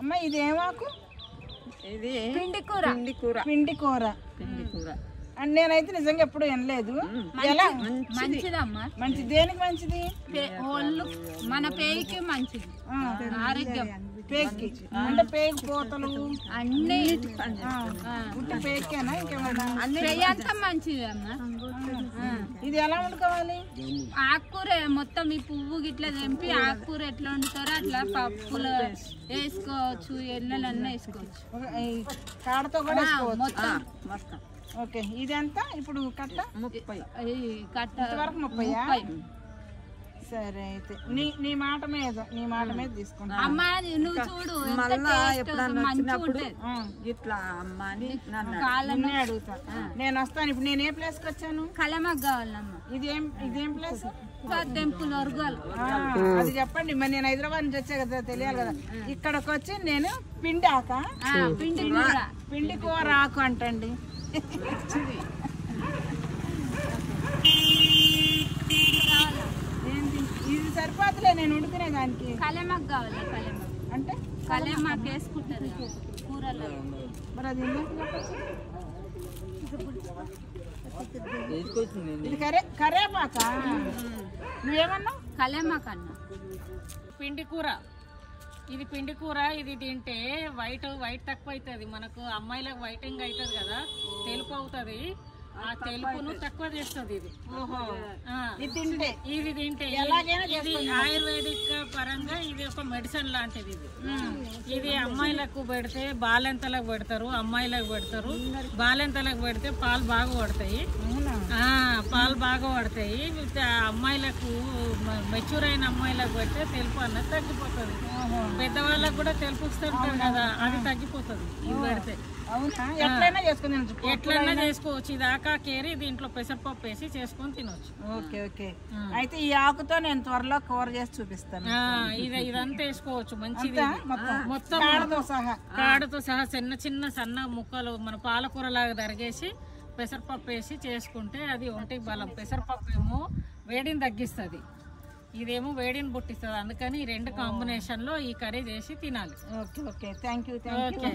అమ్మ ఇదేమాకు? ఇది పిండి కూర. పిండి కూర. అండ్ నేనైతే నిజంగా ఎప్పుడు వినలేదు. ఎలా మంచిదమ్మా. మంచి దేనికి మంచిది? ఒళ్ళు మన పేయికి మంచిది, ఆరోగ్యం. పేక్కి అంటే పేగు పోతలు అన్ని ఉట్టి పేక్కేనా ఇంకేమన్నా? పేయి అంతా మంచిది అమ్మా. ఇది ఎలా వండుకోవాలి? ఆకుకూర మొత్తం ఈ పువ్వు గిట్లా తెంపి ఆకుకూర ఎట్లా వండుతారో అట్లా పప్పులో వేసుకోవచ్చు, ఎన్నెలన్నా వేసుకోవచ్చు. కాడతో కూడా వేసుకోవచ్చు మొత్తం. ఓకే. ఇది ఎంత ఇప్పుడు కట్ట? 30. కట్ట వరకు 30. సరే అయితే నీ మాట మీద తీసుకుంటా. అమ్మ నువ్వు చూడు మళ్ళా ఎప్పుడన్నా వచ్చినప్పుడు ఇట్లా అమ్మ అని నిన్నే అడుగుతా. నేను వస్తాను. ఇప్పుడు నేను ఏ ప్లేస్కి వచ్చాను? కలమకు కావాలమ్మా. ఇదేం ప్లేస్? టెంపుల్ ఒరగాలు. అది చెప్పండి. మరి నేను హైదరాబాద్ నుంచి వచ్చా కదా, తెలియాలి కదా. ఇక్కడికి వచ్చి నేను పిండి ఆక పిండి కూర ఆకు అంటండి. ఇది సరిపోతులే నేను వండుకునే దానికి. కలమకు కావాలి. కలమకు అంటే కలమకు వేసుకుంటారు కూరలో. మరి అది ఇది కరేపాక. నువ్వేమన్నా? కలమకు అన్న పిండి కూర. ఇది పిండి కూర. ఇది తింటే వైట్ తక్కువ అవుతుంది మనకు. అమ్మాయిలకు వైటింగ్ అవుతుంది కదా, తెలుపు అవుతుంది. ఆ తెలుపును తక్కువ చేస్తుంది ఇది. ఇది తింటే ఇది ఆయుర్వేదిక్ పరంగా ఇది ఒక మెడిసిన్ లాంటిది. ఇది అమ్మాయిలకు పెడితే బాలెంతలకు పెడతారు, అమ్మాయిలకు పెడతారు. బాలెంతలకు పెడితే పాలు బాగా పడతాయి. అమ్మాయిలకు మెచ్యూర్ అయిన అమ్మాయిలకు పెడితే తెలుపు అన్నది తగ్గిపోతుంది. పెద్దవాళ్ళకు కూడా తెలుపు వస్తుంటారు కదా, అది తగ్గిపోతుంది ఇది పెడితే. ఎట్లైనా చేసుకోవచ్చు. ఇది ఆకాకేరి దీంట్లో పెసరపప్పు వేసి చేసుకొని తినొచ్చు. Okay okay. అయితే ఈ ఆకుతో నేను త్వరలో కూర చేసి చూపిస్తాను. ఇదంతా వేసుకోవచ్చు. మంచిది మొత్తం కాడతో సహా చిన్న సన్న ముక్కలు మన పాలకూర లాగా తరిగేసి పెసరపప్పు వేసి చేసుకుంటే అది ఒంటికి బలం. పెసరపప్పు ఏమో వేడిని తగ్గిస్తుంది, ఇదేమో వేడిని పుట్టిస్తుంది. అందుకని ఈ రెండు కాంబినేషన్ లో ఈ కర్రీ చేసి తినాలి. Okay okay. Thank you. Okay.